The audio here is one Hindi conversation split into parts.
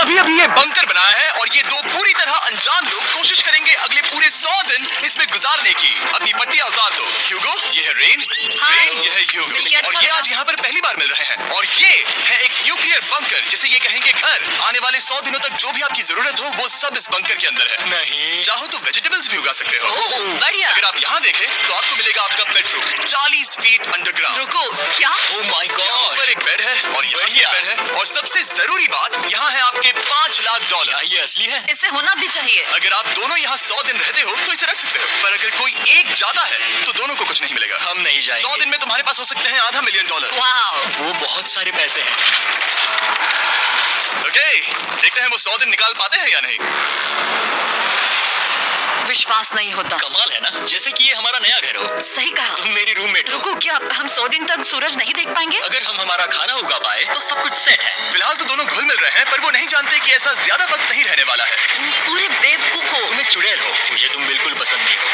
अभी अभी ये बंकर बनाया है और ये दो पूरी तरह अनजान लोग कोशिश करेंगे अगले पूरे 100 दिन इसमें गुजारने की। अपनी पट्टियां उतार दो। ह्यूगो, ये है रेन, ये है ह्यूगो और ये आज यहाँ पर पहली बार मिल रहे हैं। और ये है एक न्यूक्लियर बंकर जिसे ये कहेंगे घर। आने वाले 100 दिनों तक जो भी आपकी जरूरत हो वो सब इस बंकर के अंदर है। नहीं चाहो तो वेजिटेबल्स भी उगा सकते हो। बढ़िया। अगर आप यहाँ देखें तो आपको मिलेगा आपका बेडरूम 40 फीट अंडरग्राउंड। रुको, क्या? ओह माय गॉड, पर एक बेड है और यहाँ ये बेड है और सबसे जरूरी बात यहाँ है आपके $5 लाख। ये असली है? इसे होना भी चाहिए। अगर आप दोनों यहाँ 100 दिन रहते हो तो इसे रख सकते हो, पर अगर कोई एक ज्यादा है तो दोनों को कुछ नहीं मिलेगा। हम नहीं जाएंगे। 100 दिन में तुम्हारे पास हो सकते हैं $500 मिलियन। वाओ, वो बहुत सारे पैसे हैं। ओके, देखते हैं वो 100 दिन निकाल पाते हैं या नहीं। विश्वास नहीं होता। कमाल है ना, जैसे कि ये हमारा नया घर हो। सही कहा। तुम मेरी रूममेट हो। रुको, क्या हम 100 दिन तक सूरज नहीं देख पाएंगे? अगर हम हमारा खाना उगा पाए तो सब कुछ सेट है। फिलहाल तो दोनों घुल मिल रहे हैं, पर वो नहीं जानते कि ऐसा ज्यादा वक्त नहीं रहने वाला है। तुम पूरे बेवकूफ हो। तुम एक चुड़ैल हो, मुझे तुम बिल्कुल पसंद नहीं हो।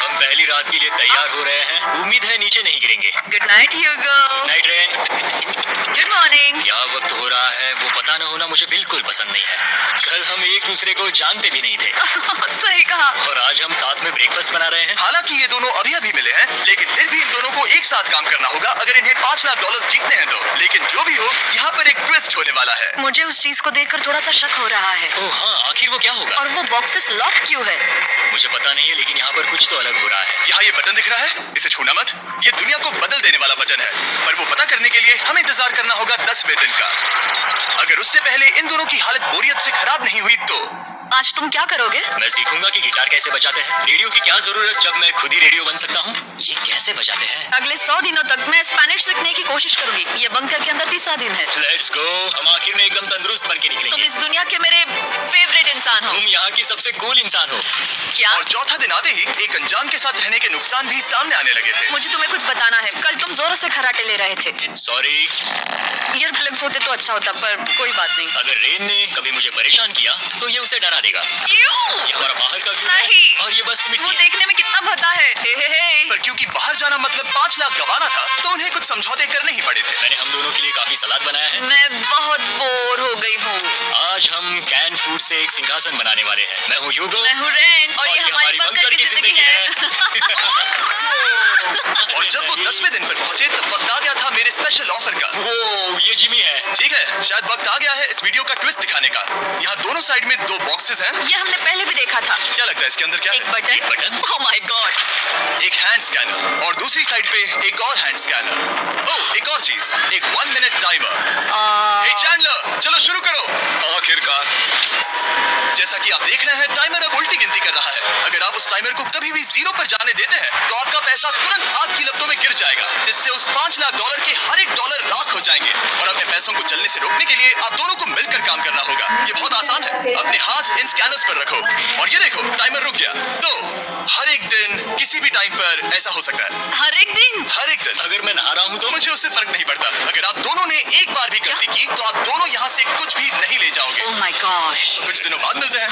हम पहली रात के लिए तैयार हो रहे हैं। उम्मीद है नीचे नहीं गिरेंगे। Good night Hugo. Night rain. Good morning. क्या वक्त हो रहा है वो पता न होना मुझे बिल्कुल पसंद नहीं है। कल हम एक दूसरे को जानते भी नहीं थे। सही कहा। और आज हम साथ में ब्रेकफास्ट बना रहे हैं। हालांकि ये दोनों अभी अभी मिले हैं, लेकिन फिर भी इन दोनों को एक साथ काम करना होगा अगर इन्हें $5 लाख जीतने हैं तो। लेकिन जो भी हो, यहाँ पर एक ट्विस्ट होने वाला है। मुझे उस चीज को देखकर थोड़ा सा शक हो रहा है। ओह हाँ, आखिर वो क्या होगा? और वो बॉक्सेस लॉक क्यों है? मुझे पता नहीं है, लेकिन यहाँ पर कुछ तो अलग हो रहा है। यहाँ ये बटन दिख रहा है, इसे छूना मत। ये दुनिया को बदल देने वाला बटन है, पर वो पता करने के लिए हमें इंतजार करना होगा 10वें दिन का। अगर उससे पहले इन दोनों की हालत बोरियत से खराब नहीं हुई तो आज तुम क्या करोगे? मैं सीखूंगा कि गिटार कैसे बजाते हैं। रेडियो की क्या जरूरत जब मैं खुद ही रेडियो बन सकता हूँ। ये कैसे बजाते हैं? अगले 100 दिनों तक मैं स्पेनिश सीखने की कोशिश करूंगी। ये बंकर के अंदर 30वां दिन है। Let's go. हम आखिर में एकदम तंदुरुस्त बन के तुम निकलेंगे। इस दुनिया के मेरे फेवरेट इंसान हो। तुम यहाँ की सबसे कूल इंसान हो। क्या? और चौथा दिन आते ही एक अनजान के साथ रहने के नुकसान भी सामने आने लगे थे। मुझे तुम्हें कुछ बताना है। कल तुम जोरों से खर्राटे ले रहे थे। सॉरी। ईयर प्लग्स होते तो अच्छा होता, पर कोई बात नहीं। अगर रेन ने कभी मुझे परेशान किया तो ये उसे डरा देगा। ये हमारा बाहर का व्यू है नहीं। और ये बस मिट्टी वो है। देखने में कितना भद्दा है। हे। पर क्योंकि बाहर जाना मतलब 5 लाख गंवाना था तो उन्हें कुछ समझौते करने ही पड़े थे। मैंने हम दोनों के लिए काफी सलाद बनाया है। मैं बहुत बोर हो गई हूँ। आज हम कैन फूड से एक सिंहासन बनाने वाले हैं। मैं हूँ ह्यूगो। मैं हूँ रेन और ये हमारी बंकर की जिंदगी है। और जब वो 10वें दिन पर पहुंचे तब वक्त आ गया था मेरे स्पेशल ऑफर का। वो ये जिमी है। ठीक है, शायद वक्त आ गया है इस वीडियो का ट्विस्ट दिखाने का। यहाँ दोनों साइड में 2 बॉक्सेस हैं। ये हमने पहले भी देखा था। क्या लगता है इसके अंदर क्या है? एक बटन। Oh my God. एक हैंड स्कैनर और दूसरी साइड पे एक और हैंड स्कैनर। ओह, एक और चीज, एक 1 मिनट टाइमर। हे चैंडलर, चलो शुरू करो। आखिरकार। जैसा कि आप देख रहे हैं, टाइमर अब उल्टी गिनती कर रहा है। अगर आप उस टाइमर को कभी भी 0 पर जाने देते हैं तो आपका पैसा तुरंत आग की लपटों में गिर जाएगा, जिससे उस $5 लाख के हर एक डॉलर राख हो जाएंगे। और अपने पैसों को जलने से रोकने के लिए आप दोनों को मिलकर काम करना होगा। ये बहुत आसान है। अपने हाथ इन स्कैनर्स पर रखो और ये देखो, टाइमर रुक गया। तो हर एक दिन किसी भी टाइम पर ऐसा हो सकता है। हर एक दिन? हर एक दिन। अगर मैं नहा रहा हूँ तो मुझे उससे फर्क नहीं पड़ता। अगर आप दोनों ने एक बार भी गलती की तो आप दोनों यहाँ से कुछ भी नहीं ले जाओगे। Oh my gosh. कुछ दिनों बाद मिलते हैं।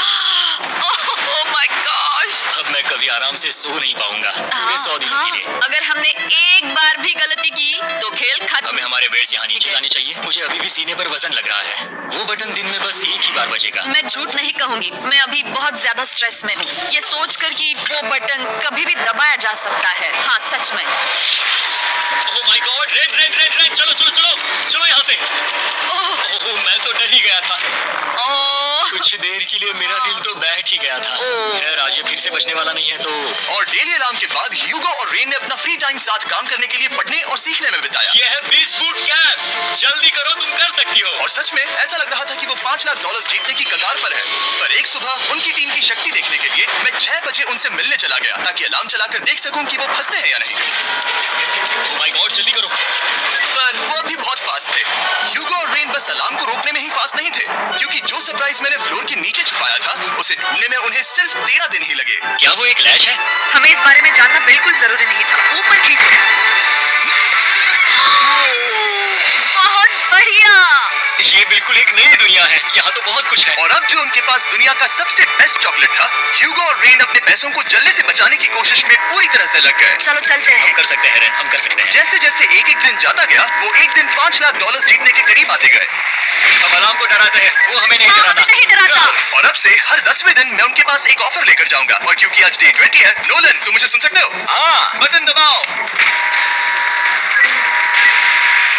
Oh my gosh. अब मैं कभी आराम से सो नहीं पाऊंगा पूरे 100 दिनों के लिए। अगर हमने एक बार भी गलती की तो खेल खत्म। हमें हमारे बेड से यहाँ नीचे लानी चाहिए। मुझे अभी भी सीने पर वजन लग रहा है। वो बटन दिन में बस एक ही बार बजेगा। मैं झूठ नहीं कहूंगी, मैं अभी बहुत ज्यादा स्ट्रेस में हूँ। ये सोचकर कि वो बटन कभी भी दबाया जा सकता है। हाँ, सच में। ओह माय गॉड, रेड, चलो यहाँ से। ओह, मैं तो डर ही गया था। कुछ देर के लिए मेरा दिल तो बैठ ही गया था। खैर, आज ये फिर से बचने वाला नहीं है तो। और डेली अलार्म के बाद ह्यूगो और रेन ने अपना फ्री टाइम साथ काम करने के लिए पढ़ने और सीखने में बिताया। ये है 20 बूट कैप। जल्दी करो, तुम कर सकती हो। और सच में ऐसा लग रहा था कि वो $5 लाख जीतने की कगार पर है। पर एक सुबह उनकी टीम की शक्ति देखने के लिए मैं 6 बजे उनसे मिलने चला गया ताकि अलार्म चलाकर देख सकूं कि वो फंसते हैं या नहीं। ओह माय गॉड, जल्दी करो। पर वो अभी बहुत फास्ट थे। ह्यूगो और रेन बस अलार्म को रोकने में ही फास्ट नहीं थे, क्योंकि जो सरप्राइज मैंने फ्लोर के नीचे छुपाया था उसे ढूंढने में उन्हें सिर्फ 13 दिन ही लगे। क्या वो एक लैच है? हमें इस बारे में जानना बिल्कुल जरूरी नहीं था। ऊपर खींचो। बहुत बढ़िया। ये बिल्कुल एक नई दुनिया है, यहाँ तो बहुत कुछ है। और अब जो उनके पास दुनिया का सबसे बेस्ट चॉकलेट था, ह्यूगो और रेन अपने पैसों को जलने से बचाने की कोशिश में पूरी तरह से लग गए। चलो चलते हैं। हम कर सकते हैं रेन, हम कर सकते हैं। जैसे जैसे एक एक दिन जाता गया, वो एक दिन $5 लाख जीतने के करीब आते गए। हम अलार्म को डराते हैं, वो हमें नहीं हाँ, डराता। हमें नहीं डराता। और अब से हर 10वें दिन मैं उनके पास एक ऑफर लेकर जाऊंगा। और क्योंकि आज डे 20 है, नोलन तुम मुझे सुन सकते हो? हाँ, बटन दबाओ।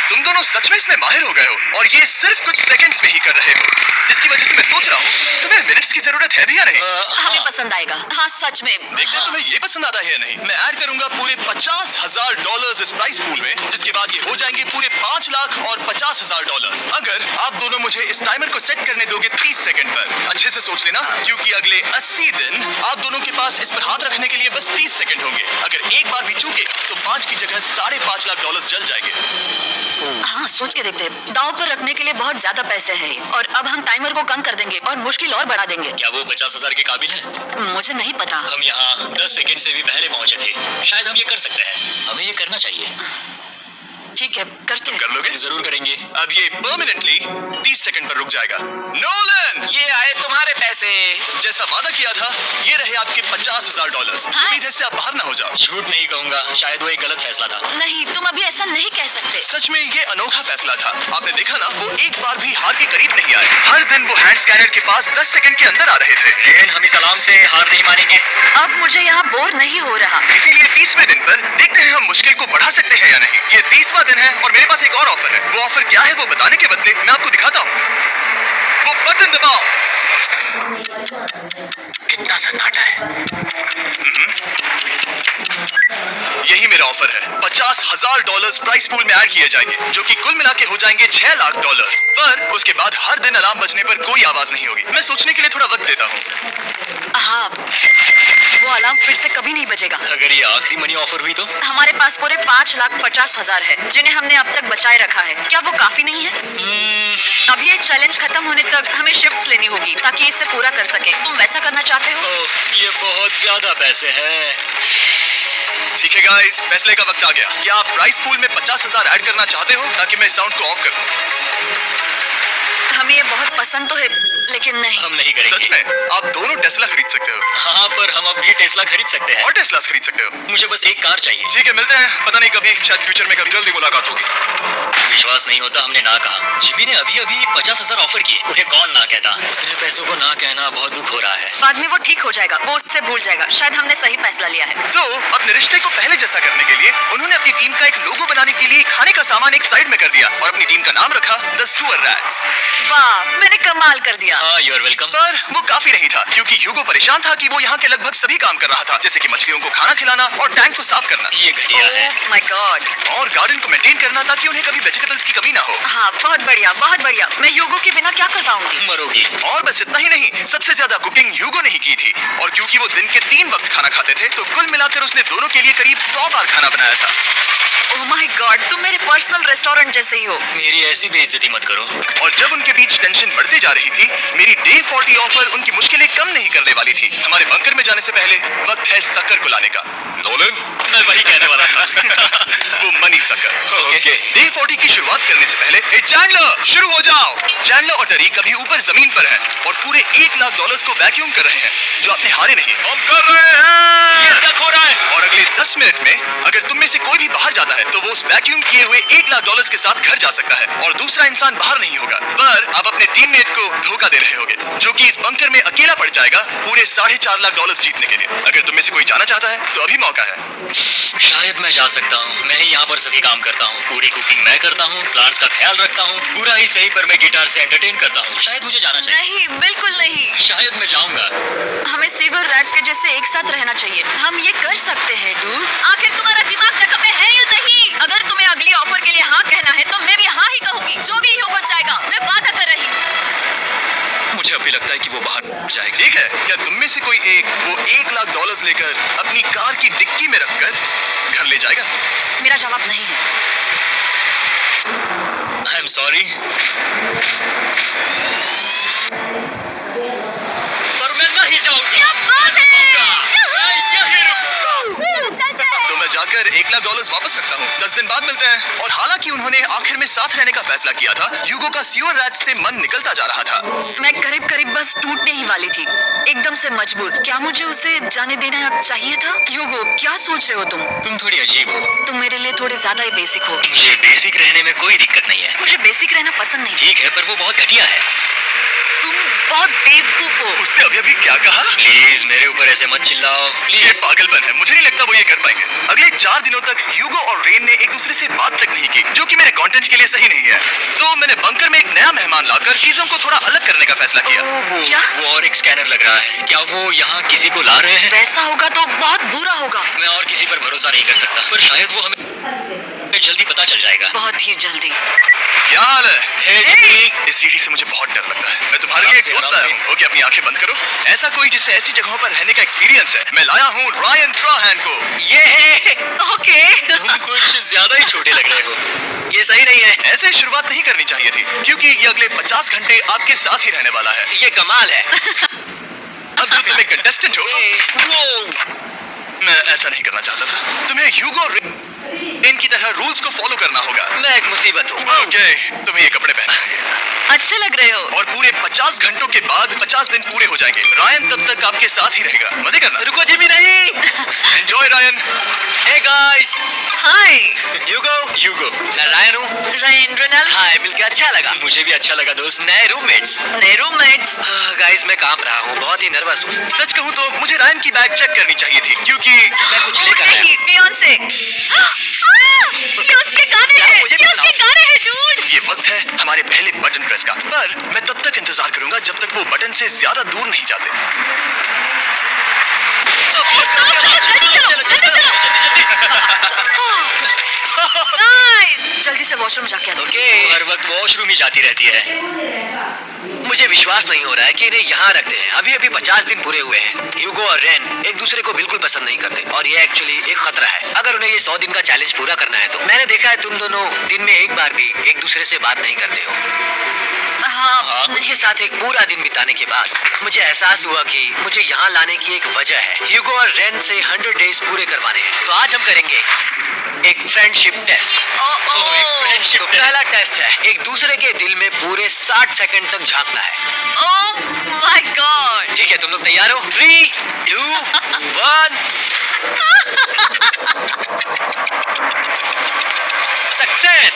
तुम दोनों सच में इसमें माहिर हो गए हो और ये सिर्फ कुछ सेकंड्स में ही कर रहे हो, जिसकी वजह से मैं सोच रहा हूँ तुम्हें मिनट्स की जरूरत है भी या नहीं? हमें पसंद आएगा। हाँ सच में। देखते हैं तुम्हें ये पसंद आता है या नहीं। मैं ऐड करूंगा पूरे $50,000 इस प्राइस पूल में, जिसके बाद ये हो जाएंगे पूरे $5 लाख और $50,000। अगर आप दोनों मुझे इस टाइमर को सेट करने दोगे 30 सेकंड पर। अच्छे से सोच लेना, क्योंकि अगले 80 दिन आप दोनों के पास इस पर हाथ रखने के लिए बस 30 सेकंड होंगे। अगर एक बार भी चूके तो 5 की जगह $5.5 लाख जल जाएंगे। हाँ सोच के देखते हैं। दांव पर रखने के लिए बहुत ज्यादा पैसे हैं और अब हम टाइमर को कम कर देंगे और मुश्किल और बढ़ा देंगे। क्या वो 50,000 के काबिल है? मुझे नहीं पता। हम यहाँ 10 सेकंड से भी पहले पहुँचे थे। शायद हम ये कर सकते हैं। हमें ये करना चाहिए। ठीक है, करते हैं। कर लोगे? जरूर करेंगे। अब ये परमानेंटली 30 सेकंड पर रुक जाएगा। नोलन, ये आए तुम्हारे पैसे। जैसा वादा किया था, ये रहे आपके $50,000। हाँ? उम्मीद है इससे आप बाहर ना हो जाओ। झूठ नहीं कहूंगा, शायद वो एक गलत फैसला था। नहीं, तुम अभी ऐसा नहीं कह सकते। सच में ये अनोखा फैसला था। आपने देखा ना, वो एक बार भी हार के करीब नहीं आए। हर दिन वो हैंड स्कैनर के पास 10 सेकंड के अंदर आ रहे थे। लेकिन हम इस अलार्म से हार नहीं मानेंगे। अब मुझे यहाँ बोर नहीं हो रहा। इसीलिए 30वें दिन पर देखते हैं हम मुश्किल को बढ़ा सकते हैं या नहीं। ये 30वां दिन है और मेरे पास एक और ऑफर है। वो ऑफर क्या है वो बताने के बदले मैं आपको दिखाता हूँ। वो बटन दबाओ। कितना सन्नाटा है। यही मेरा ऑफर है। $50,000 प्राइस पूल में ऐड किए जाएंगे, जो कि कुल मिला के हो जाएंगे $6 लाख। पर उसके बाद हर दिन अलार्म बजने पर कोई आवाज नहीं होगी। मैं सोचने के लिए थोड़ा वक्त देता हूँ। हाँ, वो अलार्म फिर से कभी नहीं बजेगा। अगर ये आखिरी मनी ऑफर हुई तो? हमारे पास पूरे $5,50,000 है, जिन्हें हमने अब तक बचाए रखा है। क्या वो काफी नहीं है? अब ये चैलेंज खत्म होने तक हमें शिफ्ट्स लेनी होगी ताकि इसे पूरा कर सके। तुम वैसा करना चाहते हो? ये बहुत ज्यादा पैसे हैं। ठीक है गाइस, फैसले का वक्त आ गया। क्या आप प्राइस पूल में 50,000 ऐड करना चाहते हो ताकि मैं साउंड को ऑफ कर दूं? हमें ये बहुत पसंद तो है, लेकिन नहीं। हम नहीं करेंगे। सच में? आप दोनों टेस्ला खरीद सकते हो। हाँ, पर हम अब भी टेस्ला खरीद सकते हैं। और टेस्ला खरीद सकते हो। मुझे बस एक कार चाहिए। ठीक है, मिलते हैं। पता नहीं कभी, शायद फ्यूचर में कभी जल्दी मुलाकात होगी। विश्वास नहीं होता हमने ना कहा। जिमी ने अभी अभी 50,000 ऑफर किए। उन्हें कौन ना कहता। उतने पैसों को ना कहना बहुत दुख हो रहा है। बाद में वो ठीक हो जाएगा, वो उससे भूल जाएगा। शायद हमने सही फैसला लिया है। तो अपने रिश्ते को पहले जैसा करने के लिए उन्होंने अपनी टीम का एक लोगो बनाने के लिए खाने का सामान एक साइड में कर दिया और अपनी टीम का नाम रखा द सुअर रैट्स। वाह, मैंने कमाल कर दिया। हाँ, यू आर वेलकम। पर वो काफी नहीं था, क्योंकि ह्यूगो परेशान था कि वो यहाँ के लगभग सभी काम कर रहा था, जैसे कि मछलियों को खाना खिलाना और टैंक को साफ करना। ये घटिया है। My God. और गार्डन को मेंटेन करना ताकि उन्हें कभी वेजिटेबल्स की कमी ना हो। हाँ, बहुत बढ़िया, बहुत बढ़िया। मैं ह्यूगो के बिना क्या कर पाऊंगी? मरोगी। और बस इतना ही नहीं, सबसे ज्यादा कुकिंग ह्यूगो ने ही की थी। और क्योंकि वो दिन के 3 वक्त खाना खाते थे, तो कुल मिलाकर उसने दोनों के लिए करीब 100 बार खाना बनाया था। ओह माय गॉड, तुम मेरे पर्सनल रेस्टोरेंट जैसे ही हो। मेरी ऐसी बेइज्जती मत करो। और जब उनके बीच टेंशन बढ़ती जा रही थी, मेरी डे 40 ऑफर उनकी मुश्किलें कम नहीं करने वाली थी। हमारे बंकर में जाने से पहले वक्त है सकर को लाने का। नोलन, मैं वही कहने वाला था। वो मनी सकर। ओके। डे 40 की शुरुआत करने से पहले चैंडलर शुरू हो जाओ। चैंडलर और टरी कभी ऊपर जमीन पर हैं और पूरे $1 लाख को वैक्यूम कर रहे हैं, जो आपने हारे नहीं। हम कर रहे हैं। ये शक हो रहा है। और अगले 10 मिनट में अगर तुम में से कोई भी बाहर जाता है, तो वो उस वैक्यूम किए हुए $1 लाख के साथ घर जा सकता है और दूसरा इंसान बाहर नहीं होगा। पर आप अपने टीममेट को धोखा दे रहे होगे, जो कि इस बंकर में अकेला पड़ जाएगा पूरे $4.5 लाख जीतने के लिए। अगर तुम में से कोई जाना चाहता है तो अभी मौका है। शायद मैं जा सकता हूँ। मैं ही यहाँ पर सभी काम करता हूँ। पूरी कुकिंग मैं करता हूँ, प्लांट्स का ख्याल रखता हूँ। पूरा ही सही, पर मैं गिटार से एंटरटेन करता हूँ। शायद मुझे जाना चाहिए। नहीं, बिल्कुल नहीं। शायद मैं जाऊंगा। हमें सीवर रैट्स के जैसे एक साथ रहना चाहिए। हम ये कर सकते हैं डूड। आखिर तुम्हारा दिमाग जगह पे है या नहीं? अगर तुम्हें अगली ऑफर के लिए हाँ कहना है तो मैं भी हाँ ही कहूंगी। जो भी होगा जाएगा, मैं वादा कर रही हूँ। मुझे अभी लगता है कि वो बाहर जाएगा। ठीक है, क्या तुम में से कोई एक वो $1 लाख लेकर अपनी कार की डिक्की में रखकर घर ले जाएगा? मेरा जवाब नहीं है। आई एम सॉरी, पर मैं नहीं जाऊंगा। क्या बात है? मैं यहीं रुकूंगा। तो मैं जा लाकर $1,00,000 वापस रखता हूँ। 10 दिन बाद मिलते हैं। और हालांकि उन्होंने आखिर में साथ रहने का फैसला किया था, ह्यूगो का सीवर रैट से मन निकलता जा रहा था। मैं करीब करीब बस टूटने ही वाली थी, एकदम से मजबूर। क्या मुझे उसे जाने देना चाहिए था? ह्यूगो, क्या सोच रहे हो तुम थोड़ी अजीब हो। तुम मेरे लिए थोड़े ज्यादा ही बेसिक हो। मुझे बेसिक रहने में कोई दिक्कत नहीं है। मुझे बेसिक रहना पसंद नहीं। ठीक है, पर वो बहुत घटिया है। तुम बहुत बेवकूफ हो। उसने अभी क्या कहा? प्लीज मेरे ऊपर ऐसे मत चिल्लाओ। ये प्लीज। पागलपन है। मुझे नहीं लगता वो ये कर पाएंगे। अगले 4 दिनों तक ह्यूगो और रेन ने एक दूसरे से बात तक नहीं की, जो कि मेरे कंटेंट के लिए सही नहीं है। तो मैंने बंकर में एक नया मेहमान लाकर चीजों को थोड़ा अलग करने का फैसला किया। क्या? वो और एक स्कैनर लग रहा है। क्या वो यहाँ किसी को ला रहे हैं? वैसा होगा तो बहुत बुरा होगा। मैं और किसी पर भरोसा नहीं कर सकता, पर शायद वो हमें जल्दी पता चल जाएगा। बहुत ही जल्दी। क्या हाल है? हे, इस सीढ़ी से मुझे बहुत डर लगता है। मैं तुम्हारे लिए एक दोस्त आया हूँ। ओके, अपनी आंखें बंद करो। ऐसा कोई जिससे ऐसी जगहों पर रहने का एक्सपीरियंस है। मैं लाया हूँ रायन ट्राहैन को। ये है। ओके। तुम कुछ ज्यादा ही छोटे लग रहे हो। ये सही नहीं है। ऐसे शुरुआत नहीं करनी चाहिए थी, क्योंकि ये अगले 50 घंटे आपके साथ ही रहने वाला है। ये कमाल है। अब जो तुम एक कंटेस्टेंट हो, मैं ऐसा नहीं करना चाहता था। तुम्हें ह्यूगो रेन की तरह रूल्स को फॉलो करना होगा। मैं एक मुसीबत हूँ। ओके, तुम्हें ये कपड़े पहनने होंगे। अच्छे लग रहे हो। और पूरे 50 घंटों के बाद 50 दिन पूरे हो जाएंगे। रायन तब तक आपके साथ ही रहेगा। मजे करना। रुको जिमी, नहीं। Enjoy Ryan. Hey guys. Hi. Hugo, मैं रायन हूँ। Rain Reynold. हाय, मिलकर अच्छा लगा। मुझे भी अच्छा लगा दोस्त। नए रूममेट्स। नए रूममेट्स। गाइस, मैं कांप रहा हूँ, बहुत ही नर्वस हूँ। सच कहूँ तो मुझे रायन की बैग चेक करनी चाहिए थी, क्योंकि मैं कुछ लेकर आया हूँ। नहीं, बियॉन्से। ये उसके गाने हैं। मुझे भी ये उसके सुनाओ। गाने हैं, डूड। ये वक्त है हमारे पहले बटन प्रेस का। पर मैं तब तक इंतजार करूंगा जब तक वो बटन से ज्यादा दूर नहीं जाते। जल्दी चलो। नाइस। जल्दी से वॉशरूम जाके आते हैं। ओके। हर वक्त वॉशरूम ही जाती रहती है। मुझे विश्वास नहीं हो रहा है कि इन्हें यहाँ रखते हैं। अभी 50 दिन पूरे हुए हैं। ह्यूगो और रेन एक दूसरे को बिल्कुल पसंद नहीं करते, और ये एक्चुअली एक खतरा है अगर उन्हें ये 100 दिन का चैलेंज पूरा करना है तो। मैंने देखा है तुम दोनों दिन में एक बार भी एक दूसरे से बात नहीं करते हो। हाँ। उनके साथ एक पूरा दिन बिताने के बाद मुझे एहसास हुआ कि मुझे यहाँ लाने की एक वजह है। ह्यूगो और रेन से 100 डेज पूरे करवाने हैं। तो आज हम करेंगे एक फ्रेंडशिप टेस्ट। तो पहला टेस्ट है, एक दूसरे के दिल में पूरे 60 सेकंड तक झांकना है। ओह माय गॉड। ठीक है, तुम लोग तैयार हो? 3, 2, 1। सक्सेस।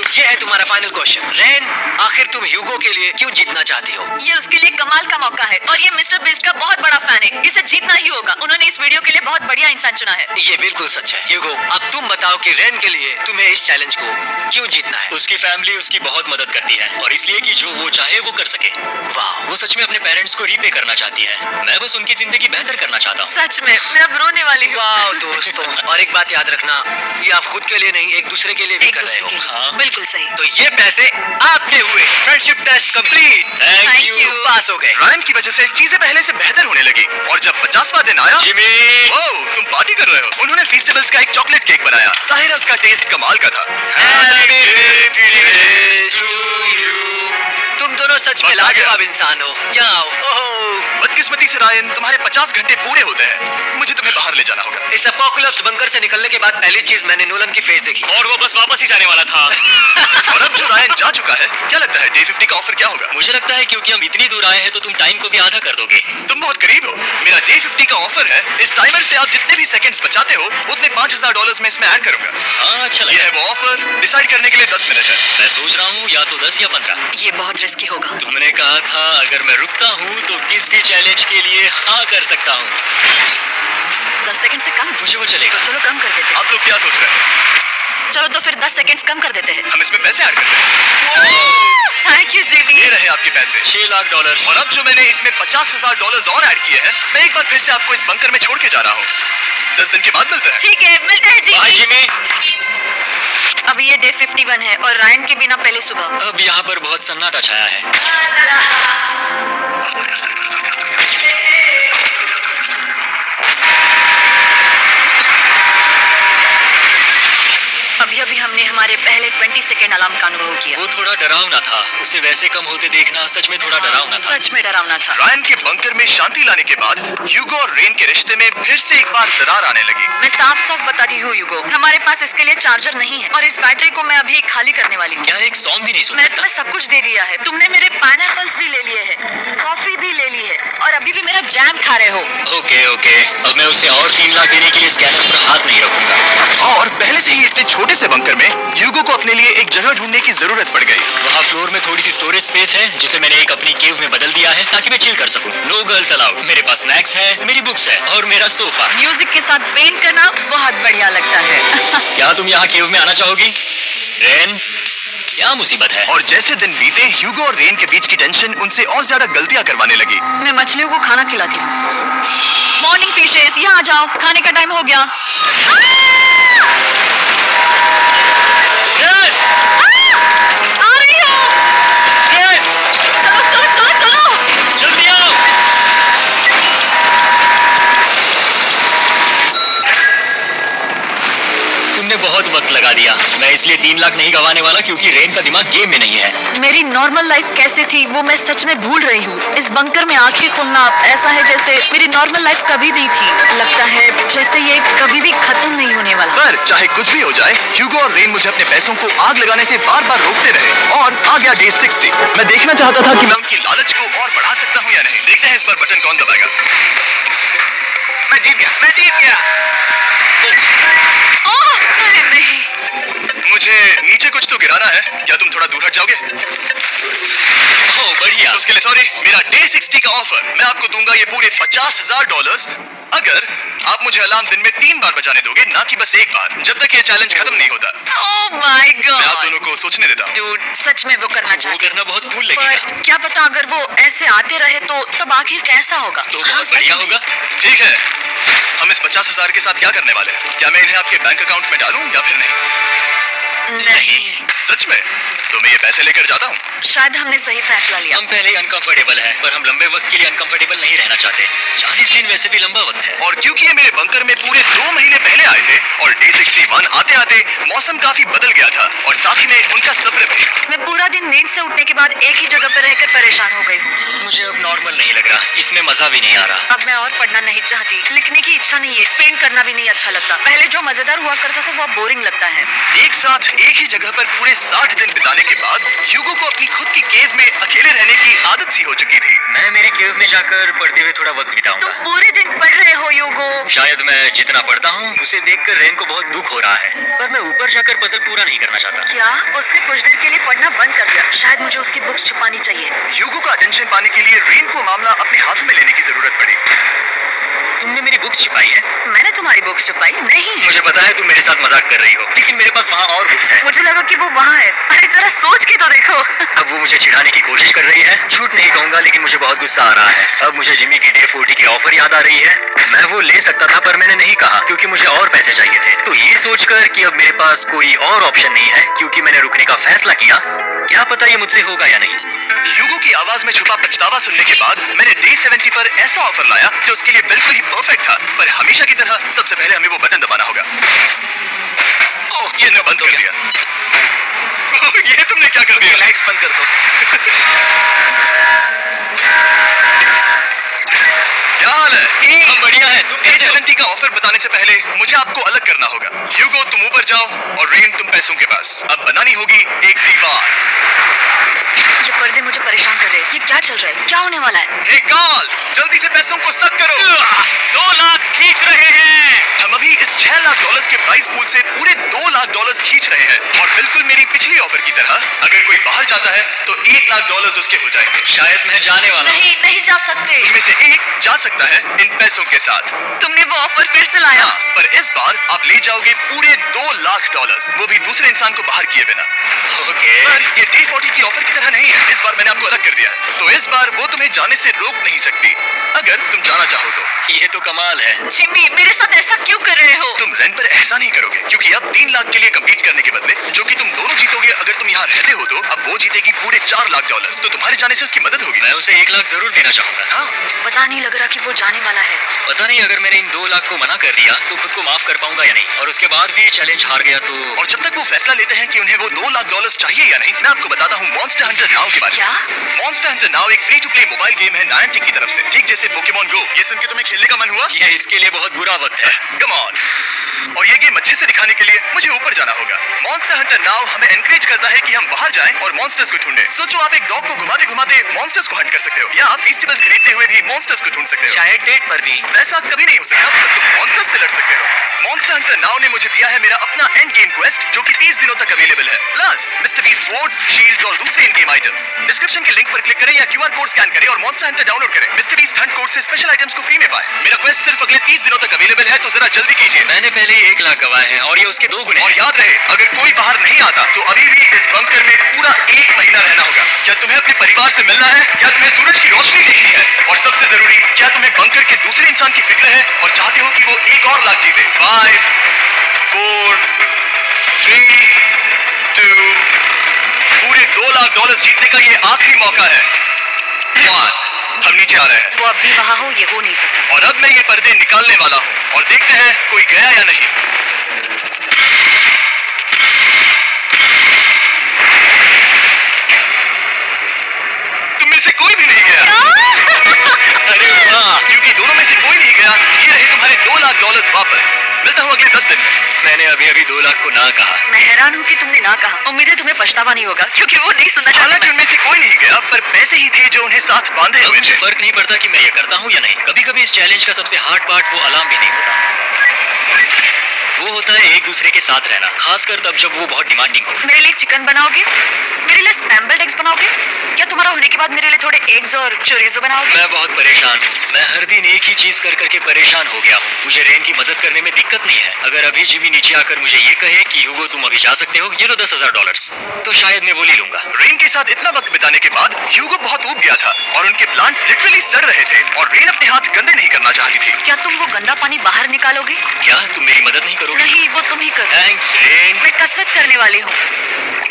ये है तुम्हारा फाइनल क्वेश्चन। रेन, आखिर तुम ह्यूगो के लिए क्यों जीतना चाहती हो? ये उसके लिए कमाल का मौका है, और ये मिस्टर बीस्ट का बहुत बड़ा फैन है। इसे जीतना ही होगा। उन्होंने इस वीडियो के लिए बहुत बढ़िया इंसान चुना है। ये बिल्कुल सच है। ह्यूगो, अब तुम बताओ कि रेन के लिए तुम्हें इस चैलेंज को क्यों जीतना है? उसकी फैमिली उसकी बहुत मदद करती है, और इसलिए कि जो वो चाहे वो कर सके। वाह, वो सच में अपने पेरेंट्स को रीपे करना चाहती है। मैं बस उनकी जिंदगी बेहतर करना चाहता हूँ। सच में मैं अब रोने वाली हूँ। वाह दोस्तों, और एक बात याद रखना, ये आप खुद के लिए नहीं, एक दूसरे के लिए भी एक कर रहे दूसरे हो। के लिए। हाँ, बिल्कुल सही। तो ये पैसे आपके हुए। Friendship test complete. Thank thank you. you। Pass हो गए। रायन की वजह से चीजें पहले से बेहतर होने लगी, और जब 50वां दिन आया, जिमी। ओह, तुम पार्टी कर रहे हो। उन्होंने फीस्टेबल्स का एक चॉकलेट केक बनाया। जाहिर है उसका टेस्ट कमाल का था। तुम दोनों सच में लाजवाब इंसान हो। यहाँ आओ। ओहो, बदकिस्मती से रायन, तुम्हारे 50 घंटे पूरे होते हैं। मुझे तुम्हें बाहर ले जाना होगा। इस अपोकलिप्स बंकर से निकलने के बाद पहली चीज मैंने नोलन की फेस देखी, और वो बस वापस ही जाने वाला था। और अब जो रायन जा चुका है, क्या लगता है डे 50 का ऑफर क्या होगा? मुझे लगता है क्योंकि हम इतनी दूर आए हैं तो तुम टाइम को भी आधा कर दोगे। तुम बहुत करीब हो। मेरा डे 50 का ऑफर है। इस टाइमर से आप जितने भी सेकंड्स बचाते हो, उतने $5000 में इसमें ऐड करूंगा। हाँ, अच्छा ये लगा। है वो ऑफर। डिसाइड करने के लिए 10 मिनट है। मैं सोच रहा हूँ या तो 10 या 15। ये बहुत रिस्की होगा। तुमने कहा था अगर मैं रुकता हूँ तो किस भी चैलेंज के लिए हाँ कर सकता हूँ। 10 सेकंड से कम। मुझे वो चलेगा। चलो कम कर देते हैं। आप लोग क्या सोच रहे हैं? चलो तो फिर 10 सेकंड कम कर देते हैं। हम इसमें पैसे ऐड करते हैं। Thank you Jimmy. ये रहे आपके पैसे। $6 लाख। और अब जो मैंने इसमें $50,000 और ऐड किए हैं, मैं एक बार फिर से आपको इस बंकर में छोड़ के जा रहा हूँ। 10 दिन के बाद मिलते हैं। ठीक है, मिलते हैं बाय जिमी। जिमी। अब ये डे 51 है, और रायन के बिना पहले सुबह। अब यहाँ पर बहुत सन्नाटा छाया है। अभी अभी हमने हमारे पहले 20 सेकेंड अलार्म का अनुभव किया। वो थोड़ा डरावना था, उसे वैसे कम होते देखना सच में थोड़ा डरावना था। सच में डरावना था। रायन के बंकर में शांति लाने के बाद ह्यूगो और रेन के रिश्ते में फिर से एक बार दरार आने लगी। मैं साफ साफ बताती हूँ यूगो, हमारे पास इसके लिए चार्जर नहीं है और इस बैटरी को मैं अभी खाली करने वाली हूँ। क्या एक सॉन्ग भी नहीं सुन मैंने सकता? तुम्हें सब कुछ दे दिया है। तुमने मेरे पाइनएप्पल्स भी ले लिए हैं, कॉफी भी ले ली है और अभी भी मेरा जैम खा रहे हो। ओके ओके, अब मैं उसे और 3 लाख देने के लिए स्कैनर पर हाथ नहीं रखूंगा। और पहले से ही इतने छोटे से बंकर में ह्यूगो को अपने लिए एक जगह ढूंढने की जरूरत पड़ गई। वहाँ फ्लोर में थोड़ी सी स्टोरेज स्पेस है जिसे मैंने एक अपनी केव में बदल दिया है ताकि मैं चिल कर सकूं। No girls allowed. मेरे पास स्नैक्स है, मेरी बुक्स है और मेरा सोफा। म्यूजिक के साथ पेंट करना बहुत बढ़िया लगता है। क्या तुम यहाँ केव में आना चाहोगी? रेन, क्या मुसीबत है? और जैसे दिन बीते ह्यूगो और रेन के बीच की टेंशन उनसे और ज्यादा गलतियां करवाने लगी। मैं मछलियों को खाना खिलाती हूँ। मॉर्निंग फिशेस, यहाँ आ जाओ, खाने का टाइम हो गया। रेन! आ रही हो? रेन! चलो चलो चलो चलो। जल्दी आओ! तुमने बहुत वक्त लगा दिया। मैं इसलिए 3 लाख नहीं गंवाने वाला क्योंकि रेन का दिमाग गेम में नहीं है। मेरी नॉर्मल लाइफ कैसे थी वो मैं सच में भूल रही हूँ। इस बंकर में आंखें खोलना ऐसा है जैसे मेरी नॉर्मल लाइफ कभी नहीं थी। लगता है जैसे ये कभी भी खत्म नहीं होने वाला। पर चाहे कुछ भी हो जाए, ह्यूगो और रेन मुझे अपने पैसों को आग लगाने से बार बार रोकते रहे और आ गया डे 60। मैं देखना चाहता था कि मैं उनकी लालच को और बढ़ा सकता हूँ या नहीं। देखते हैं इस बार बटन कौन दबाएगा। मैं जीत गया, मैं जीत गया। अरे नहीं। मुझे नीचे कुछ तो गिराना है, क्या तुम थोड़ा दूर हट जाओगे? ओह बढ़िया। तो उसके लिए सॉरी। मेरा डे 60 का ऑफर, मैं आपको दूंगा ये पूरे $50,000 अगर आप मुझे अलार्म दिन में 3 बार बजाने दोगे, ना कि बस एक बार, जब तक ये चैलेंज खत्म नहीं होता। ओह माय मैं आप गॉड। दोनों को सोचने देता हूँ। डूड, सच में वो करना वो चाहती करना बहुत कूल पर लगेगा। क्या पता अगर वो ऐसे आते रहे तो तब आखिर कैसा होगा। तो हाँ, बहुत सच बढ़िया में। होगा। ठीक है, हम इस 50,000 के साथ क्या करने वाले हैं? क्या मैं इन्हें आपके बैंक अकाउंट में डालूं या फिर नहीं? नहीं। सच में? तो मैं ये पैसे लेकर जाता हूँ। शायद हमने सही फैसला लिया। हम पहले ही अनकंफर्टेबल हैं, पर हम लंबे वक्त के लिए अनकंफर्टेबल नहीं रहना चाहते। 40 दिन वैसे भी लंबा वक्त है। और क्योंकि ये मेरे बंकर में पूरे 2 महीने पहले आए थे और डे 61 आते आते मौसम काफी बदल गया था और साथ ही में उनका सब्र भी। मैं पूरा दिन नींद से उठने के बाद एक ही जगह पर रहकर परेशान हो गई हूँ। मुझे अब नॉर्मल नहीं लग रहा, इसमें मजा भी नहीं आ रहा। अब मैं और पढ़ना नहीं चाहती, लिखने की इच्छा नहीं है, पेंट करना भी नहीं अच्छा लगता। पहले जो मजेदार हुआ करता था वो बोरिंग लगता है। एक साथ एक ही जगह पर पूरे 60 दिन बिताने के बाद ह्यूगो को अपनी खुद की केव में अकेले रहने की आदत सी हो चुकी थी। मैं मेरी केव में जाकर पढ़ते हुए थोड़ा वक्त बिताऊंगा। तुम पूरे दिन पढ़ रहे हो यूगो। शायद मैं जितना पढ़ता हूँ उसे देखकर रेन को बहुत दुख हो रहा है, पर मैं ऊपर जाकर पजल पूरा नहीं करना चाहता। क्या उसने कुछ देर के लिए पढ़ना बंद कर दिया? शायद मुझे उसकी बुक्स छुपानी चाहिए। ह्यूगो का अटेंशन पाने के लिए रेन को मामला अपने हाथों में लेने की जरूरत पड़ी। तुमने मेरी बुक्स छिपाई है? मैंने तुम्हारी बुक्स छुपाई नहीं। मुझे पता है तुम मेरे साथ मजाक कर रही हो, लेकिन मेरे पास वहाँ और बुक्स है। मुझे लगा कि वो वहाँ है। अरे जरा सोच के तो देखो। अब वो मुझे चिढ़ाने की कोशिश कर रही है। झूठ नहीं कहूंगा, लेकिन मुझे बहुत गुस्सा आ रहा है। अब मुझे जिमी की डे 40 की ऑफर याद आ रही है। मैं वो ले सकता था पर मैंने नहीं कहा क्योंकि मुझे और पैसे चाहिए थे। तो ये सोचकर कि अब मेरे पास कोई और ऑप्शन नहीं है क्योंकि मैंने रुकने का फैसला किया, क्या पता ये मुझसे होगा या नहीं। ह्यूगो की आवाज में छुपा पछतावा सुनने के बाद मैंने डे 70 पर ऐसा ऑफर लाया जो उसके लिए बिल्कुल ही परफेक्ट था। पर हमेशा की तरह सबसे पहले हमें वो बटन दबाना होगा। ओह, ये तो बंद कर दिया। ओह, ये तुमने क्या कर दिया? लाइट्स बंद कर दो। क्या हाल है? हम बढ़िया है। तुम डे कैसे हो? 70 का ऑफर बताने से पहले मुझे आपको अलग करना होगा। ह्यूगो तुम ऊपर जाओ और रेन तुम पैसों के पास। अब बनानी होगी एक दीवार। ये पर्दे मुझे परेशान कर रहे हैं। ये क्या चल रहा है? क्या होने वाला है? हे गाल, जल्दी से पैसों को सक करो। 2 लाख खींच रहे हैं। हम अभी इस $6 लाख के प्राइस पूल से पूरे $2 लाख खींच रहे हैं और बिल्कुल मेरी पिछली ऑफर की तरह अगर कोई बाहर जाता है तो $1 लाख उसके हो जाएंगे। शायद मैं जाने वाला हूँ। नहीं, नहीं जा सकते। इनमें से एक जा सकता है इन पैसों के साथ। तुमने वो ऑफर फिर से लाया। हाँ, पर इस बार आप ले जाओगे पूरे $2 लाख, वो भी दूसरे इंसान को बाहर किए बिना। ओके। पर ये डे 40 की ऑफर की तरह नहीं है। इस बार मैंने आपको अलग कर दिया है। तो इस बार वो तुम्हें जाने से रोक नहीं सकती, अगर तुम जाना चाहो तो। ये तो कमाल है। जिमी, मेरे साथ ऐसा क्यों कर रहे हो? तुम रेन पर ऐसा नहीं करोगे, क्योंकि अब 3 लाख के लिए कम्पीट करने के बदले जो कि तुम दोनों जीतोगे अगर तुम यहाँ रहते हो, तो अब वो जीतेगी पूरे $4 लाख। तो तुम्हारे जाने से उसकी मदद होगी। मैं उसे 1 लाख जरूर देना चाहूंगा। हाँ, पता नहीं लग रहा कि वो जाने वाला है। पता नहीं अगर मैंने इन 2 लाख को मना कर दिया तो खुद को माफ कर पाऊंगा या नहीं, और उसके बाद भी चैलेंज हार गया तो। और जब तक वो फैसला लेते हैं कि उन्हें वो $2 लाख चाहिए या नहीं, मैं आपको बताता हूँ मॉन्स्टर हंटर नाउ के बारे में। क्या? मॉन्स्टर हंटर नाउ एक free to play mobile game है नायंटिक की तरफ से, ठीक जैसे पोकेमॉन गो। ये सुन के तुम्हें खेलने का मन हुआ? ये इसके लिए बहुत बुरा वक्त है। Come on. और ये गेम अच्छे से दिखाने के लिए मुझे ऊपर जाना होगा। मॉन्स्टर हंटर नाउ हमें एनकरेज करता है कि हम बाहर जाएं और मॉन्स्टर्स को ढूंढें। सोचो, आप एक डॉग को घुमाते घुमाते मॉन्स्टर्स को हंट कर सकते हो, या आप फेस्टिवल्स खरीदते हुए भी मॉन्स्टर्स को ढूंढ सकते हो। शायद डेट पर भी। वैसा कभी नहीं हो सकता, पर तुम मॉन्स्टर्स से लड़ सकते हो। मॉन्स्टर हंटर नाउ ने मुझे दिया है मेरा अपना एंड गेम क्वेस्ट, जो कि 30 दिनों तक अवेलेबल है, plus mister beast swords, shields और दूसरे इन गेम आइटम्स। डिस्क्रिप्शन के लिंक पर क्लिक करें या QR कोड स्कैन करें और मॉन्स्टर हंटर डाउनलोड करें। मिस्टर बीस्ट हंट कोड से स्पेशल आइटम्स को फ्री में पाएं। मेरा क्वेस्ट सिर्फ अगले 30 दिनों तक अवेलेबल है, तो जरा जल्दी कीजिए। मैंने पहले ही 1 लाख गवाए हैं और ये उसके 2 गुने और हैं। याद रहे, अगर कोई बाहर नहीं आता तो अभी भी इस बंकर में पूरा 1 महीना रहना होगा। क्या तुम्हें अपने परिवार से मिलना है? क्या तुम्हें सूरज की रोशनी देखनी है? और सबसे जरूरी, क्या तुम्हें बंकर के दूसरे इंसान की फिक्र है और चाहते हो कि वो 1 और लाख जीते? 5 4 3 2 पूरे $2 लाख जीतने का ये आखिरी मौका है। 1 हम नीचे आ रहे हैं वो अब भी वहाँ हो, ये हो नहीं सकता। और अब मैं ये पर्दे निकालने वाला हूँ और देखते हैं कोई गया या नहीं। तुम में से कोई भी नहीं गया। अरे वाह! क्योंकि दोनों में से कोई नहीं गया, ये रहे तुम्हारे $2 लाख वापस। मिलता हूँ अगले 10 दिन में। मैंने अभी 2 लाख को ना कहा। मैं हैरान हूँ कि तुमने ना कहा। उम्मीद है तुम्हें पछतावा नहीं होगा, क्योंकि वो नहीं सुनना हालांकि चाहता। उनमें से कोई नहीं गया, पर पैसे ही थे जो उन्हें साथ बांधे अब हुए मुझे थे। फर्क नहीं पड़ता कि मैं ये करता हूँ या नहीं। कभी कभी इस चैलेंज का सबसे हार्ड पार्ट वो अलार्म भी नहीं होता, वो होता है एक दूसरे के साथ रहना, खासकर तब जब वो बहुत डिमांडिंग हो। मेरे लिए चिकन बनाओगे? मेरे लिए स्क्रैम्बल्ड एग्स बनाओगे? क्या तुम्हारा होने के बाद मेरे लिए थोड़े एग्स और चोरिज़ो बनाओगे? मैं बहुत परेशान हूँ। मैं हर दिन एक ही चीज कर करके परेशान हो गया हूँ। मुझे रेन की मदद करने में दिक्कत नहीं है। अगर अभी जिमी नीचे आकर मुझे ये कहे कि ह्यूगो तुम अभी जा सकते हो, ये लो $10,000, तो शायद मैं वो ले लूंगा। रेन के साथ इतना वक्त बिताने के बाद ह्यूगो बहुत ऊब गया था और उनके प्लांट्स लिटरली सड़ रहे थे और रेन अपने हाथ गंदे नहीं करना चाहती थी। क्या तुम वो गंदा पानी बाहर निकालोगे? क्या तुम मेरी मदद नहीं करोगे? नहीं, वो तुम ही करो। Thanks rain. मैं कसरत करने वाली हूँ।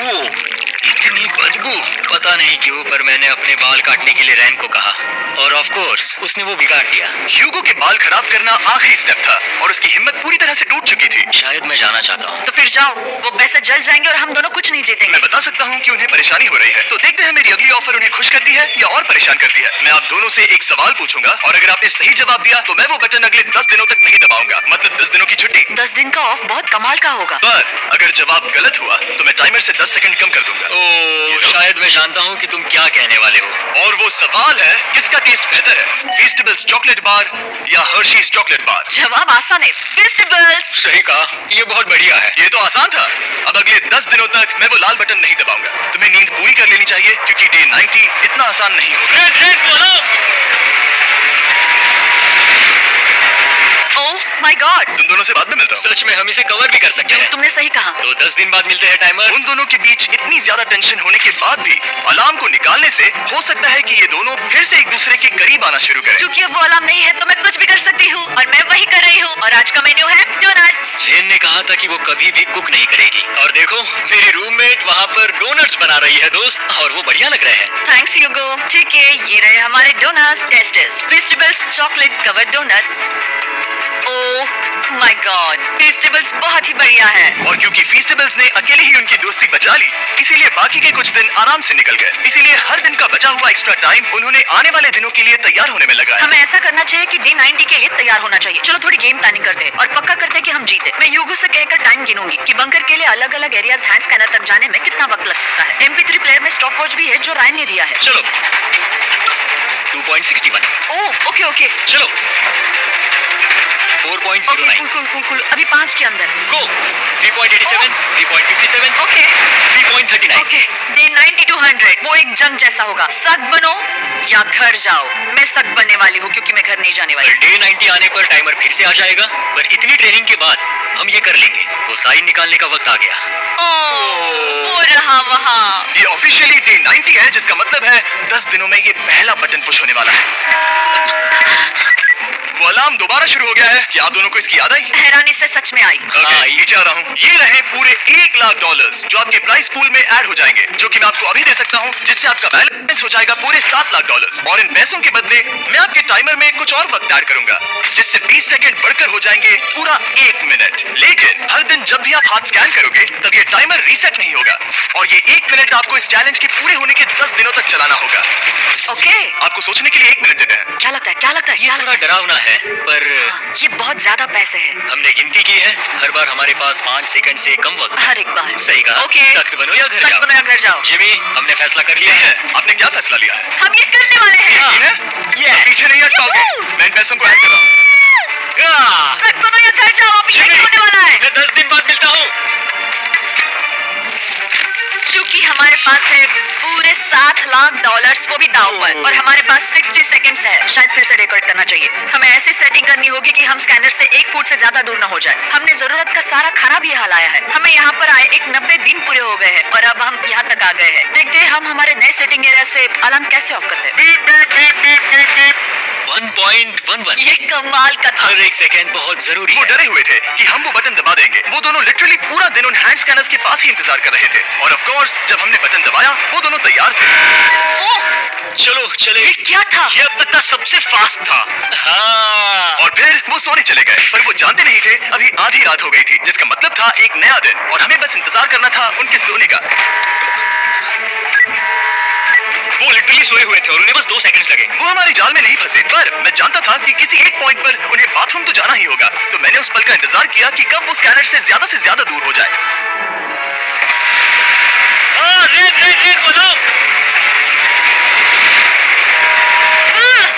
ओ, इतनी बदबू। पता नहीं क्यों, पर मैंने अपने बाल काटने के लिए रैन को कहा और ऑफ कोर्स उसने वो बिगाड़ दिया। ह्यूगो के बाल खराब करना आखिरी स्टेप था और उसकी हिम्मत पूरी तरह से टूट चुकी थी। शायद मैं जाना चाहता हूँ। तो फिर जाओ, वो पैसे जल जाएंगे और हम दोनों कुछ नहीं जीतेंगे। मैं बता सकता हूँ कि उन्हें परेशानी हो रही है, तो देखते हैं मेरी अगली ऑफर उन्हें खुश करती है या और परेशान करती है। मैं आप दोनों से एक सवाल पूछूंगा और अगर आपने सही जवाब दिया तो मैं वो बटन अगले 10 दिनों तक नहीं दबाऊंगा, मतलब 10 दिनों की छुट्टी। 10 दिन का ऑफ बहुत कमाल का होगा। पर अगर जवाब गलत हुआ तो मैं टाइमर से 10 सेकंड कम कर दूंगा। ओ, शायद मैं जानता हूँ कि तुम क्या कहने वाले हो। और वो सवाल है, किसका टेस्ट बेहतर है, फेस्टिवल्स चॉकलेट बार या हर्शीज चॉकलेट बार? जवाब आसान है, फेस्टिवल्स। सही कहा, ये बहुत बढ़िया है। ये तो आसान था। अब अगले 10 दिनों तक मैं वो लाल बटन नहीं दबाऊंगा। तुम्हें नींद पूरी कर लेनी चाहिए, क्योंकि डे 90 इतना आसान नहीं होगा। ओह माय गॉड, तुम दोनों से बाद में मिलता हूँ। सच में हम इसे कवर भी कर सकते हैं। तुमने सही कहा। तो 10 दिन बाद मिलते हैं टाइमर। उन दोनों के बीच इतनी ज्यादा टेंशन होने के बाद भी अलार्म को निकालने से हो सकता है कि ये दोनों फिर से एक दूसरे के करीब आना शुरू करें। क्योंकि अब वो अलार्म नहीं है तो मैं कुछ भी कर सकती हूँ और मैं वही कर रही हूँ। और आज का मेन्यू है डोनट्स। रेन ने कहा था कि वो कभी भी कुक नहीं करेगी, और देखो मेरी रूममेट वहाँ पर डोनट्स बना रही है दोस्त, और वो बढ़िया लग रहे हैं। Thanks Hugo. ठीक है, ये रहे हमारे donuts testers, festivals chocolate covered donuts. Oh my god, festivals बहुत ही बढ़िया है। और क्योंकि फेस्टिवल्स ने अकेले ही उनकी दोस्ती बचा ली, इसीलिए बाकी के कुछ दिन आराम से निकल गए। इसीलिए हर दिन का बचा हुआ एक्स्ट्रा टाइम उन्होंने आने वाले दिनों के लिए तैयार होने में लगाया। हमें ऐसा करना चाहिए कि डे 90 के लिए तैयार होना चाहिए। चलो थोड़ी गेम प्लानिंग करते हैं और पक्का करते हैं कि हम जीते। मैं ह्यूगो से कहकर टाइम गिनूंगी कि बंकर के लिए अलग अलग एरियाज हैंड स्कैनर तक जाने में कितना वक्त लग सकता है। MP3 प्लेयर में स्टॉप वॉच भी है जो रायन ने दिया है। चलो 2.61। Oh okay okay. चलो 4.09। कुल अभी 5 के अंदर। गो 3.87, 3.57, ओके 3.39। ओके। Day 90 to 200। वो एक जंग जैसा होगा, सख्त बनो या घर जाओ। मैं सख्त बनने वाली हूँ क्योंकि मैं घर नहीं जाने वाली। डे 90 आने पर टाइमर फिर से आ जाएगा, पर इतनी ट्रेनिंग के बाद हम ये कर लेंगे। वो साइन निकालने का वक्त आ गया। वो रहा वहाँ। ये ऑफिशियली डे 90 है, जिसका मतलब है 10 दिनों में ये पहला बटन पुश होने वाला है। वो अलार्म दोबारा शुरू हो गया है। क्या आप दोनों को इसकी याद आई? हैरानी से सच में आई। नीचे आ रहा हूँ। ये रहे पूरे $1,00,000 जो आपके प्राइस पूल में ऐड हो जाएंगे, जो कि मैं आपको अभी दे सकता हूँ, जिससे आपका बैलेंस हो जाएगा पूरे $7,00,000। और इन पैसों के बदले मैं आपके टाइमर में कुछ और वक्त ऐड करूंगा, जिससे 20 सेकंड बढ़कर हो जाएंगे पूरा 1 मिनट। लेकिन हर दिन जब भी आप हाथ स्कैन करोगे तब ये टाइमर रीसेट नहीं होगा, और ये 1 मिनट आपको इस चैलेंज के पूरे होने के 10 दिनों तक चलाना होगा। ओके। आपको सोचने के लिए 1 मिनट देते हैं। क्या लगता है, क्या लगता है? ये थोड़ा डरावना है, पर ये बहुत ज्यादा पैसे हैं। हमने गिनती की है, हर बार हमारे पास 5 सेकंड से कम वक्त। हर एक बार। सही कहा। ओके। सख्त बनो या घर सख्त जाओ। बनो या घर जाओ। जिमी, हमने फैसला कर लिया है। आपने क्या फैसला लिया है? हम ये करने वाले हैं। हाँ। यकीन है? Yes। पीछे नहीं हटोगे। Yahoo! मैं इन पैसों को ऐड कर रहा हूँ। सख्त बनो या घर जाओ, अभी यही जिमी, होने वाला है। मैं 10 दिन बाद मिलता हूँ। क्योंकि हमारे पास है पूरे $7,00,000, वो भी दाव पर, और हमारे पास 60 सेकंड्स है। शायद फिर से रिकॉर्ड करना चाहिए। हमें ऐसी सेटिंग करनी होगी कि हम स्कैनर से 1 फुट से ज्यादा दूर न हो जाए। हमने जरूरत का सारा खाना भी यहाँ लाया है। हमें यहाँ पर आए एक 90 दिन पूरे हो गए हैं, और अब हम यहाँ तक आ गए हैं। देखते हैं हम हमारे नए सेटिंग एरिया से अलार्म कैसे ऑफ करते हैं। 1.11। ये कमाल का था। हर एक सेकंड बहुत जरूरी वो है। डरे हुए थे कि हम वो बटन दबा देंगे। वो दोनों लिटरली पूरा दिन उन हैंड स्कैनर्स के पास ही इंतजार कर रहे थे, और ऑफ कोर्स जब हमने बटन दबाया वो दोनों तैयार थे। ओह, चलो चले। ये क्या था? ये अब तक का सबसे फास्ट था। हाँ। और फिर वो सोने चले गए, पर वो जानते नहीं थे अभी आधी रात हो गई थी, जिसका मतलब था एक नया दिन, और हमें बस इंतजार करना था उनके सोने का। वो लिटरली सोए हुए थे और उन्हें बस 2 सेकंड्स लगे। वो हमारी जाल में नहीं फंसे, पर मैं जानता था कि किसी एक पॉइंट पर उन्हें बाथरूम तो जाना ही होगा, तो मैंने उस पल का इंतजार किया कि कब वो स्कैनर से ज्यादा दूर हो जाए। रेड रेड रेड बनाओ।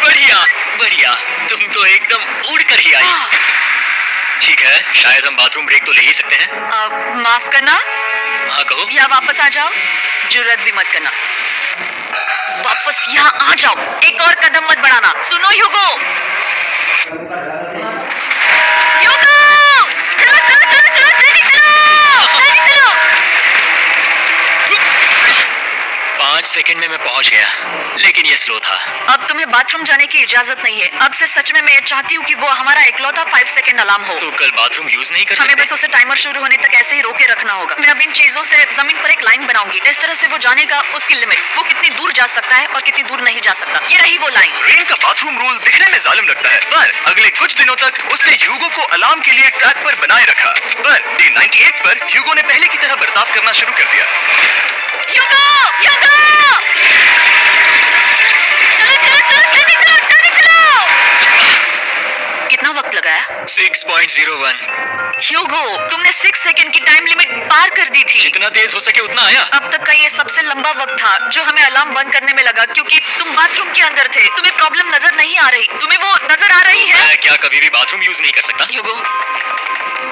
बढ़िया बढ़िया, तुम तो एकदम उड़ कर ही आई। ठीक है, शायद हम बाथरूम ब्रेक तो ले ही सकते हैं। माफ करना, हाँ कहो। या वापस आ जाओ, जुर्रत भी मत करना। वापस यहाँ आ जाओ, एक और कदम मत बढ़ाना। सुनो ह्यूगो, ह्यूगो, चलो चलो चलो चलो, जल्दी चलो, जल्दी चलो। 5 सेकंड में मैं पहुंच गया, लेकिन ये स्लो था। अब तुम्हें बाथरूम जाने की इजाजत नहीं है। अब से सच में मैं ये चाहती हूँ कि वो हमारा इकलौता 5 सेकंड अलार्म हो। तो कल बाथरूम यूज नहीं कर हमें सकते? बस उसे टाइमर शुरू होने तक ऐसे ही रोके रखना होगा। मैं अब इन चीजों से जमीन पर एक लाइन बनाऊंगी, इस तरह से वो जानेगा उसकी लिमिट्स, वो कितनी दूर जा सकता है और कितनी दूर नहीं जा सकता। ये रही वो लाइन। रेन का बाथरूम रूल दिखने में जालिम लगता है, पर अगले कुछ दिनों तक उसने ह्यूगो को अलार्म के लिए ट्रैक पर बनाए रखा। पर डे 98 पर ह्यूगो ने पहले की तरह बर्ताव करना शुरू कर दिया। ह्यूगो, ह्यूगो! चलो चलो चलो, जल्दी चलो, जल्दी चलो! कितना वक्त लगाया? 6.01। ह्यूगो, तुमने 6 सेकंड की टाइम लिमिट पार कर दी थी। जितना तेज हो सके उतना आया। अब तक का ये सबसे लंबा वक्त था जो हमें अलार्म बंद करने में लगा, क्योंकि तुम बाथरूम के अंदर थे। तुम्हें प्रॉब्लम नजर नहीं आ रही। तुम्हें वो नजर आ रही है? मैं क्या कभी भी बाथरूम यूज नहीं कर सकता? ह्यूगो,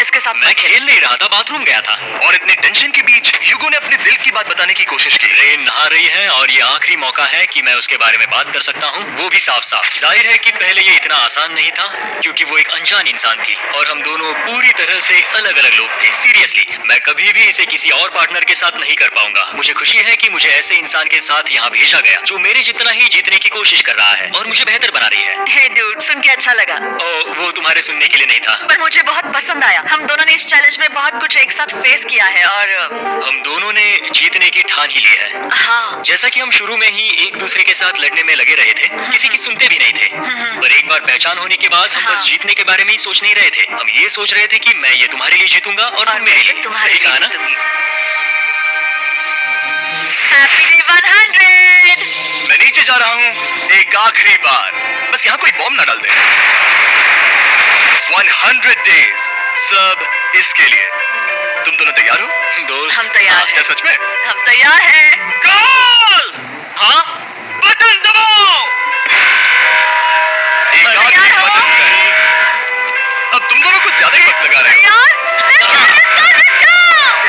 इसके साथ मैं खेल नहीं रहा था, बाथरूम गया था। और इतने टेंशन के बीच ह्यूगो ने अपने दिल की बात बताने की कोशिश की। रेन नहा रही है और ये आखिरी मौका है कि मैं उसके बारे में बात कर सकता हूँ, वो भी साफ साफ। जाहिर है कि पहले ये इतना आसान नहीं था, क्योंकि वो एक अनजान इंसान थी और हम दोनों पूरी तरह से अलग अलग लोग थे। सीरियसली, मैं कभी भी इसे किसी और पार्टनर के साथ नहीं कर पाऊंगा। मुझे खुशी है कि मुझे ऐसे इंसान के साथ यहाँ भेजा गया जो मेरे जितना ही जीतने की कोशिश कर रहा है और मुझे बेहतर बना रही है। हे डूड, सुन के अच्छा लगा। वो तुम्हारे सुनने के लिए नहीं था, पर मुझे बहुत पसंद आया। हम दोनों ने इस चैलेंज में बहुत कुछ एक साथ फेस किया है, और हम दोनों ने जीतने की ठान ही ली है। हाँ, जैसा कि हम शुरू में ही एक दूसरे के साथ लड़ने में लगे रहे थे, किसी की सुनते भी नहीं थे, पर एक बार पहचान होने के बाद हम बस जीतने के बारे में ही सोच नहीं रहे थे। हम ये सोच रहे थे कि मैं ये तुम्हारे लिए जीतूंगा और तुम मेरे लिए। तुम्हारे सही कहा ना? Happy day 100। मैं नीचे जा रहा हूँ एक आखिरी बार, बस यहाँ कोई बॉम्ब ना डाल दे। 100 डेज, सब इसके लिए। तुम दोनों तैयार हो? दोस्त, हम तैयार क्या हैं। सच में? हम तैयार हैं। कॉल! हाँ? बटन दबाओ! एक तैयार आखिरी हो? बटन है। अब तुम दोनों कुछ ज्यादा ही वक्त लगा रहे हो। तैयार? Let's go, let's go, let's go!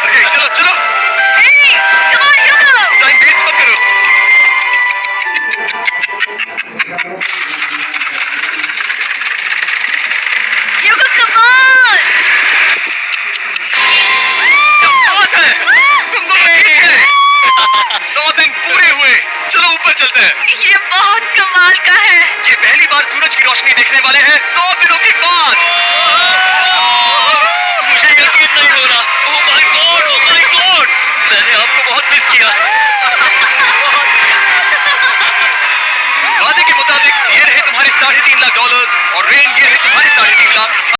Okay, चलो चलो, Hey, come on, Hugo! Time waste मत करो। हुए हुए। चलो ऊपर चलते हैं। ये बहुत कमाल का है। ये पहली बार सूरज की रोशनी देखने वाले हैं 100 दिनों के बाद। मुझे यकीन नहीं हो रहा। ओह माय गॉड, मैंने आपको बहुत मिस किया। वादे के मुताबिक ये रहे तुम्हारे $3.5 लाख और रेन ये रहे तुम्हारे $3.5 लाख।